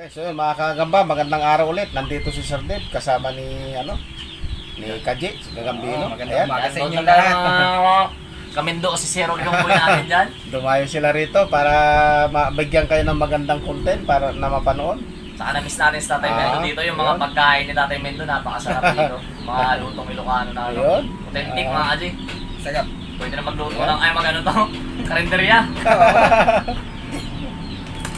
Okay, so yun mga kagamba, magandang araw ulit. Nandito si Sir Dave kasama ni ni Kaji, si Gagambino. Magandang umaga sa inyong lahat. Kamindo si Zero yung boy natin dyan. Dumayo sila rito para mabigyan kayo ng magandang content para na mapanood. Saka na-miss natin si Tatay Mendo dito. Yung mga pagkain ni Tatay Mendo, napakasarap dito. Mga lutong Ilocano na Ayun. authentic mga kaji. Sagap. Pwede na magluto ng magano to, karinderya.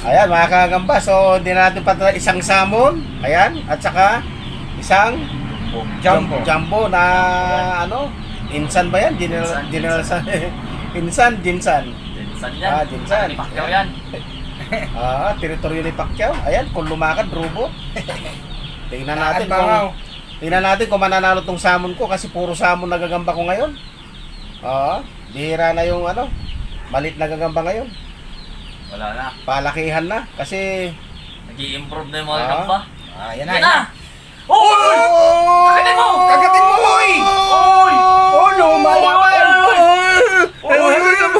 Ayan mga kagamba, so hindi natin patala isang salmon, ayan, at saka isang jumbo na insan ba yan? General insan, jinsan. Jinsan yan. Jinsan. Ni Pacquiao yan. Teritoryo ni Pacquiao. Ayan, kung lumakad, robot. Tingnan natin kung mananalo tong salmon ko kasi puro salmon nagagamba ko ngayon. Bihira na yung malit na gagamba ngayon. Wala na. Palakihan na kasi Nag-i-improve na yung mga gamba. Yan Yan na. na! Oy! Kagatin mo! Kagatin mo, oy! Oy! Lumalaban! Oy!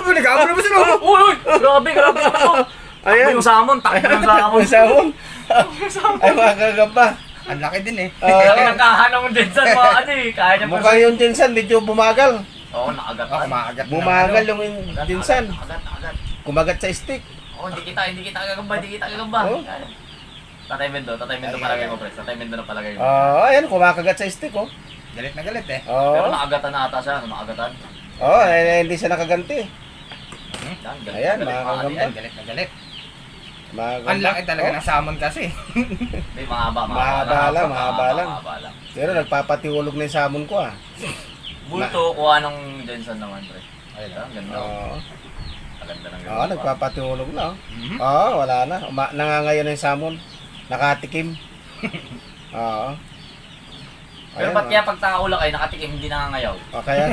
Nag-aamo na ba sila? Uy! Grabe! ayan. Yung salmon, takbo yung salmon. salmon. Ay mga gagamba. Ang laki din eh. Laki ng kahanong din sa mga kaya niya Mukha yung jinsan medyo bumagal. Oo, nakagat. Kumakagat na. Bumagal yung jinsan. Nakagat. Kumagat sa stick. Oo, hindi kita gagamba. Oh. Tatay Mendo palagay mo, pre. Tatay Mendo na palagay mo. Ayan, kumakagat sa stick, oh. Galit na galit eh. Pero Oo. nakagatan na ata siya, nakagatan. Hindi siya nakaganti. Ayan, mga kagamba. Galit na galit. Mga Ang gamba. laki talaga ng salmon kasi. Hindi, mahaba Mahaba lang. Pero nagpapatiwulog na yung salmon ko, ah. Bulto, kuha ng Jensen naman, pre. Ayun Ang ganda. Oo. Maganda ng ganda. Nagpapatiwulog na, oh. Mhm. Wala na. Nangangayon na yung salmon. Nakatikim. Oo. Pero ba't kaya pag takaulak ay nakatikim, hindi nangangayaw? Kaya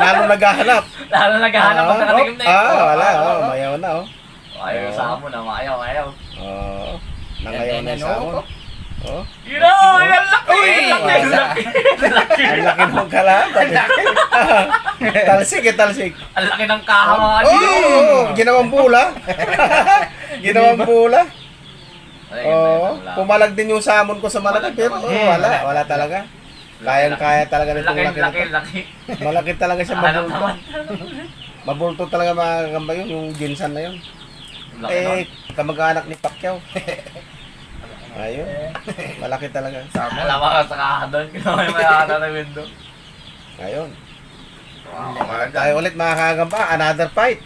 lalo naghahanap. Lalo naghahanap pag nakatikim na yun. Wala. Mayaw na, oh. Ayaw sa amo na, maayaw. Oo. Nangayaw na yung salmon. Oh. Yun o! Ang laki! Ang laki ng kalatan. Talsik. Ang laki ng kaha mga kadi. Ginawang bula. Pumalag din yung salmon ko sa malaki pero wala talaga. Kayang-kaya talaga nitong laki. Laki. Malaki talaga siya, Hanap mabulto. naman. Mabulto talaga mga gamba yun, yung jinsan na yun. Laki nun. Kamag-anak ni Pacquiao. Ayun, malaki talaga. Alam mo ka sa kaha doon. Kinawa yung mayakata ng window. Ayun. Wow. Tayo ulit mga kagamba, another fight.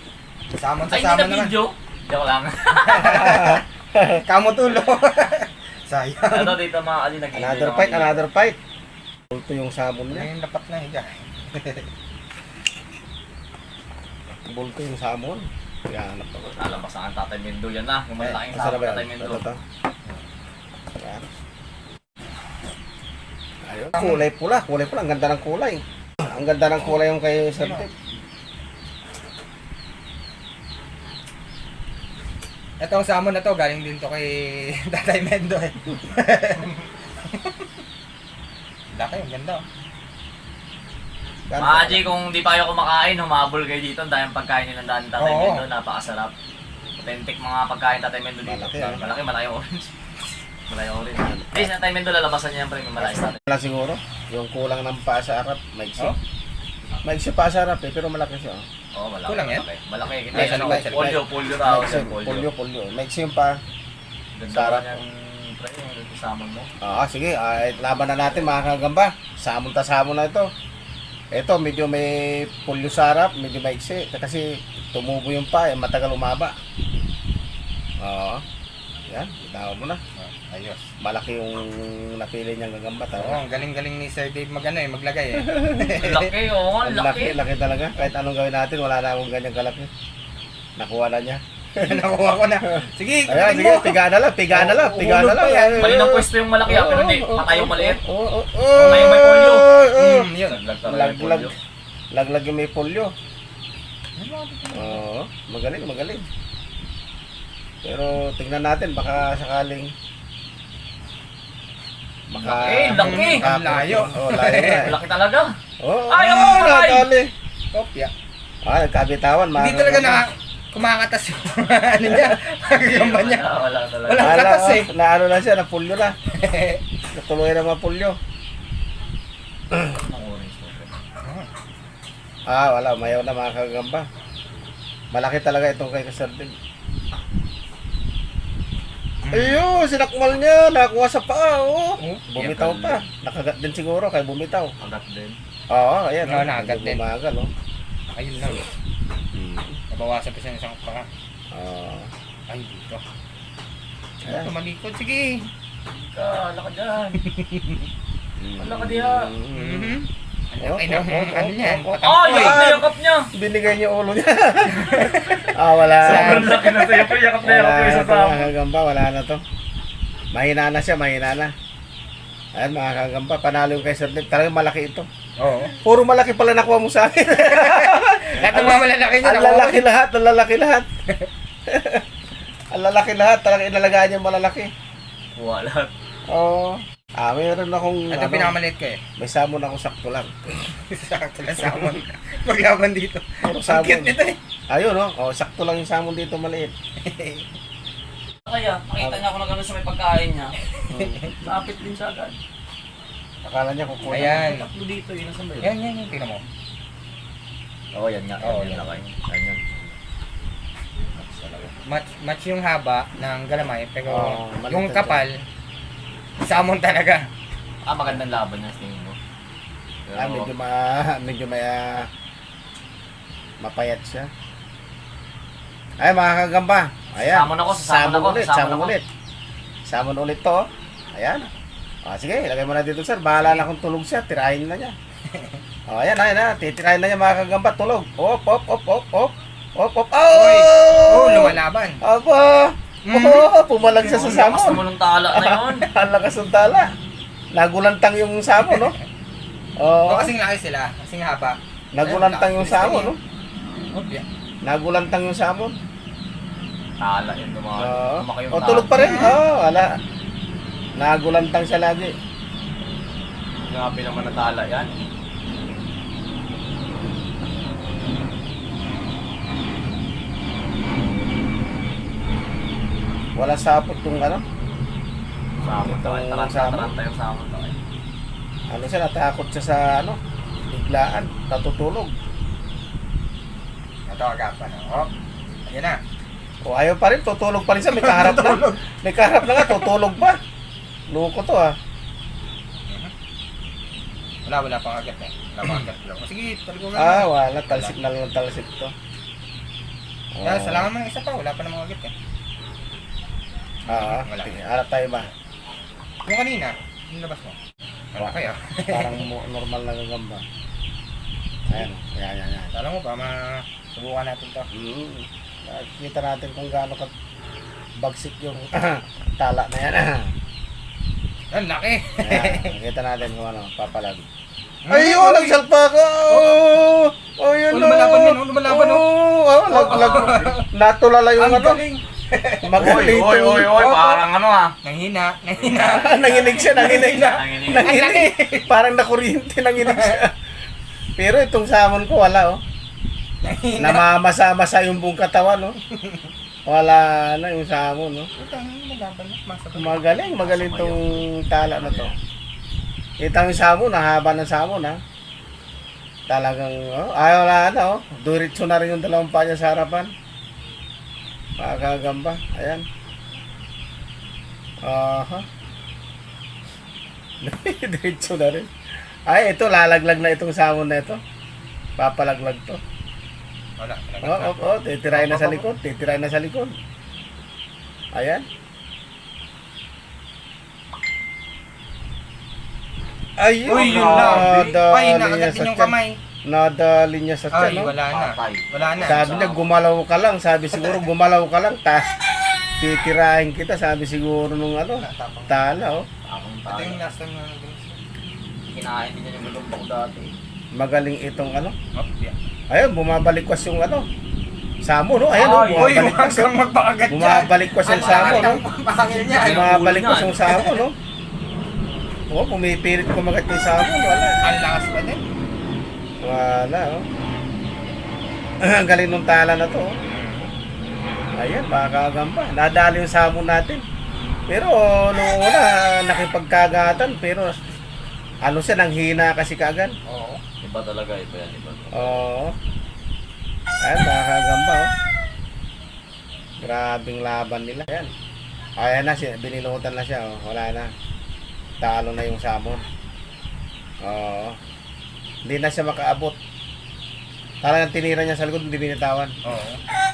Salmon Ay, sa hindi salmon na naman. video. Joke lang. Kamutulo. Sayang. Ano dito mga kadi nag-enjoy. Another fight. Bulto yung sabon niya. Ngayon dapat na higa. Bulto yung sabon. Yan, Lalabas ang Tatay Mendo yan na. Yung malaking Asa na sabon ba Tatay yan? Mendo. Ito. Yan. Ayun, kulay pula. Ang ganda ng kulay. Ang ganda ng kulay yung kay Sir Dave. Itong salmon na to, galing din to kay Tatay Mendo eh. Laki, ang ganda oh. Mga G, kung di pa kayo kumakain, humabol kayo dito. Ang daming pagkain nilang daan Tatay Oo. Mendo. Napakasarap. Authentic mga pagkain Tatay Mendo dito. Malaki, ah. Malaki yung orange. Malaki yung orange. Hey, sa Tatay Mendo lalabasan niya yung pre. Malaki sa atin. Wala siguro. Yung kulang ng paa sa harap. Maiksi. Oh? Maiksi pa sa harap pero malaki siya. Oo, malaki. Kulang yan? Malaki. Ay, Hindi, ano, sa likod. polio tao. Polyo. Maiksi yung paa. Ganda Sarap. ba yung pre, yung salmon mo? Sige. Laban na natin mga kagamba. Samon na ito. Ito, medyo may polyo sa harap, medyo maiksi. Kasi tumubo yung paa, matagal umaba. Yan, itawa mo na. Ayos. Malaki yung napili niyang gagamba. Oo, ang galing-galing ni Sir Dave maglagay eh. Laki, oo, Ang laki. laki talaga. Kahit anong gawin natin, wala na akong ganyang kalaki. Nakuha na niya. Nakuha ko na. Sige, Ayan, sige, piga na lang. Uhulog pa yan. Mali ng pwesto yung malaki pero hindi. Patay yung maliit. May polyo. Yun. Naglag talaga yung polio. Laglag yung may polyo. Magaling. Pero tingnan natin, baka sakaling Laki. Ang layo. Layo na. Laki talaga. Oo, Ay, oo, patay. natali. Kopya. Nagkabitawan. Hindi talaga kumakatas yung ano niya, gagamba niya. Wala talaga. Wala. Wala, katas eh. na ano na siya, napulyo na. Natuloy na mapulyo. Ang orange mo. Wala, mayaw na mga kagamba. Malaki talaga itong kay Kasardin. Ayun, sinakmal niya, nakakuha sa paa, oh. Bumitaw pa. Nakagat din siguro, kaya bumitaw. Agat din. Oo, ayan. Oo, nakagat din. Bumagal, oh. Ayun lang. Nabawasan pa siya ng isang paka. Ay, dito. Ayan. Tumalikod, sige. Wala ka dyan. Wala ka diha. Ay, ano niyan? Yakap niya. Binigay niya ulo niya. Wala. Sobrang laki na sa'yo. Yakap na yakap yung isa Wala sa mga kagamba, wala na to. Mahina na siya, mahina na. Ayan mga kagamba, panalo yung kay Sir Nick. Talagang malaki ito. Oo. Puro malaki pala nakuha mo sa akin. Lahat ng mga malalaki niya. Ang lalaki lahat, ang lalaki lahat. Ang lalaki lahat, talagang inalagaan niya malalaki. Kuha lahat. Oo. Mayroon akong, Ito pinakamaliit ko eh. may samon ako sakto lang. Sakto lang samon. Maglaban dito. Puro Ang samon. cute nito eh. Ayun, no? Sakto lang yung samon dito, maliit. Kaya, makita niya ako na gano'n sa may pagkain niya. Lapit din siya agad. Akala niya kukuha. Ayan. Tatlo dito, yun nasa may. Yan. Tingnan mo. Oo, yan nga. Oo, Yan yan. lakay. Yan yun. Match yung haba ng galamay, pero maliit yung na kapal, samon talaga. Magandang laban niya, tingin mo. Medyo may mapayat siya. Ay mga kagamba. Ayan. Samon ako, samon ako, ulit, samon samon ako. ulit. Samon ulit to. Ayan. Sige, ilagay mo na dito sir. Bahala na kung tulog siya, tirahin na niya. Ayan na. Titirahin na niya mga kagamba, tulog. Op. Oh! Lumalaban. Aba! Pumalag siya sa Lakas samon. naman ng tala na yun. Ang lakas ng tala. Nagulantang yung samon, no? O Oo. kasing laki sila, kasing haba. Nagulantang yung samon, no? Opya. Nagulantang yung samon. Tala yun, lumaki yung tala. Tulog pa rin. Wala. Nagulantang siya lagi. Grabe naman na tala yan. Wala sapot yung ano. Samon tayo, Samon. taranta yung samon tayo. Ano siya, natakot siya sa ano. Biglaan. Natutulog. Ito agapan. Ayan na. Ayaw pa rin. Tutulog pa rin siya. May kaharap na. May kaharap na nga. Tutulog pa. Loko to Wala pang agat eh. Wala pang agat lang. Sige, talagang nga. Wala. Talsik na lang ng talsik to. Salamat mga isa pa, wala pa namang agat eh. Wala. Harap tayo ba? Yung kanina, yung labas mo. Wala kaya. Parang normal na gagamba. Ayan. Alam mo ba, masubukan natin to. Kita natin kung gaano ka bagsik yung tala na yan. Ang laki. Ayan, nakita natin kung ano, papalag. Ayun, nagsalpa ka! Yun lumalaban laglag. Natulala yung ano. Magaling. Oy, parang ano Nanghina. Nanginig siya. Nanginig. Parang nakuryente, nanginig siya. Pero itong samon ko, wala Namamasa-masa yung buong katawan, Wala na yung samon, Magaling tong tala na to. Itang samon, haba ng samon, Talagang, wala na, Diretso na rin yung dalawang pa niya sa harapan. Makakagamba. Ayan. Diretso na rin. Ay, ito, lalaglag na itong samon na ito. Papalaglag to. Wala. Titirahin na sa likod. Ayan. Ayun. Uy, yun na. Ay, Nadali niya nakagat sa din yung tiyan. kamay. Nadali niya sa Ay, tiyan, wala na. Sabi niya, gumalaw ka lang. Sabi siguro, gumalaw ka lang. Titirahin kita. Sabi siguro nung tala, Akong Ito tala. yung last time na Kinain din niya yung lulumpok dati. Magaling itong Opya. Ayun, bumabalikwas yung samo, Ayan, Ay, bumabalikwas kang magpakagat dyan. Bumabalikwas yung samo, Pangil niya. Bumabalikwas yung samo, pumipilit kumagat yung samo, wala. Ang lakas pa din. Wala, Ang galing ng tala na to, Ayan, mga kagamba. Nadali yung samon natin. Pero nung una, nakipagkagatan. Pero ano siya, nang hina kasi kagad. Oo. Iba talaga, iba yan, iba. Oo. Ayan, mga kagamba. Oh. Grabing laban nila. Ayan. Ayan na siya, binilutan na siya. Oh. Wala na. Talo na yung samon. Oo. Hindi na siya makaabot. Talagang tinira niya sa likod, hindi binitawan. Oo.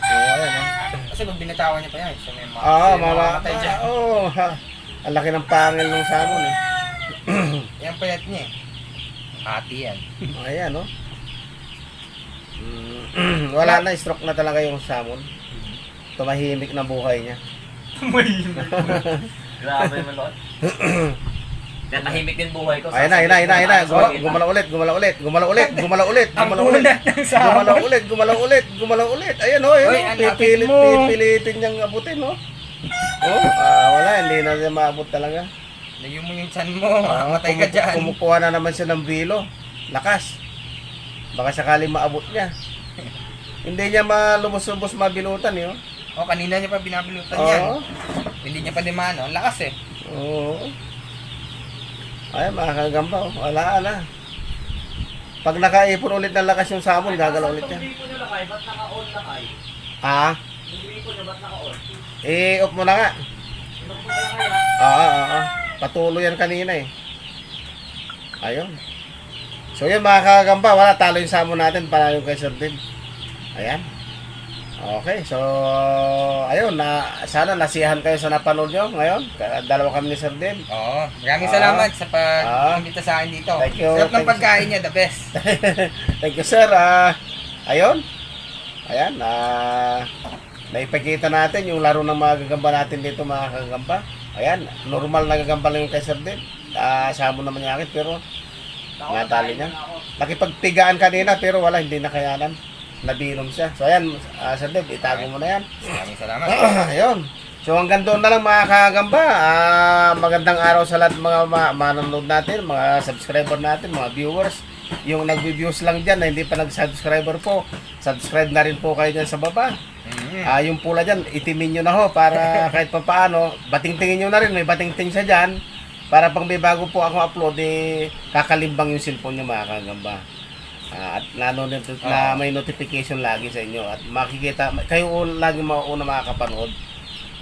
Oo, ayan. Oh. Kasi pag binitawan niya pa yan, siya may Oo, mamamatay dyan. Oo, ha. Ang laki ng pangil ng samon eh. Yan payat niya eh. Hati yan. Ayan, no? Wala na, stroke na talaga yung salmon. Tumahimik na buhay niya. Grabe mo, Lord. Kaya tahimik din buhay ko. Ayun na. Gumalaw ulit. Gumalaw ulit. Ayan, oh, Oy, ayun. ang lapit mo. Pipilitin niyang abutin, no? Oh, wala, hindi na siya maabot talaga. Lagyan mo yung chan mo, mamamatay ka dyan. Kumukuha na naman siya ng bilo. Lakas. Baka sakaling maabot niya. Hindi niya malubos-lubos mabilutan, eh, oh. O, kanina niya pa binabilutan Oo. yan. Hindi niya pa dimano. Ang lakas eh. Oo. Ay, mga kagamba, oh. Wala na. Pag nakaipon ulit ng lakas yung samon, gagalaw ulit yan. Yung gripo nyo lakay, ba't naka-on lakay? Ha? Yung gripo nyo, ba't naka-on? I-off mo na nga. Inom mo na kaya? Patuloy yan kanina eh. Ayun. So yun mga kagamba, wala, talo yung samon natin para yung kay Sir Din. Ayan. Okay, so ayun, sana nasiyahan kayo sa napanood nyo ngayon. Dalawa kami ni Sir Din. Oo. Maraming salamat sa pag-imbita sa akin dito. Thank you. Sarap ng Thank you. pagkain niya, the best. Thank you, sir. Ayun. Ayan, naipakita natin yung laro ng mga gagamba natin dito, mga kagamba. Ayan, normal na gagamba lang yung kay Sir Din. Samon naman yung akin, pero natali niya. Nakipagtigaan kanina, pero wala, hindi nakayanan. Nabinom siya. So ayan, Sir Din, itago mo na yan. Maraming salamat. Ayun. So hanggang doon na lang mga kagamba. Magandang araw sa lahat mga manonood natin, mga subscriber natin, mga viewers. Yung nag-views lang dyan na hindi pa nag-subscriber po, subscribe na rin po kayo dyan sa baba. Yung pula dyan, itimin nyo na ho para kahit pa paano, bating-tingin nyo na rin, may bating-ting siya dyan. Para pang may bago po akong upload, kakalimbang yung cellphone nyo mga kagamba. At na may notification lagi sa inyo. At makikita, kayo lagi mauna makakapanood.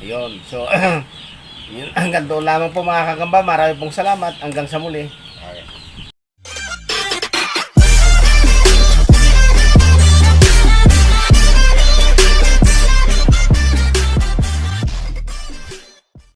Ayun. So, yun, hanggang doon lamang po mga kagamba. Marami pong salamat. Hanggang sa muli.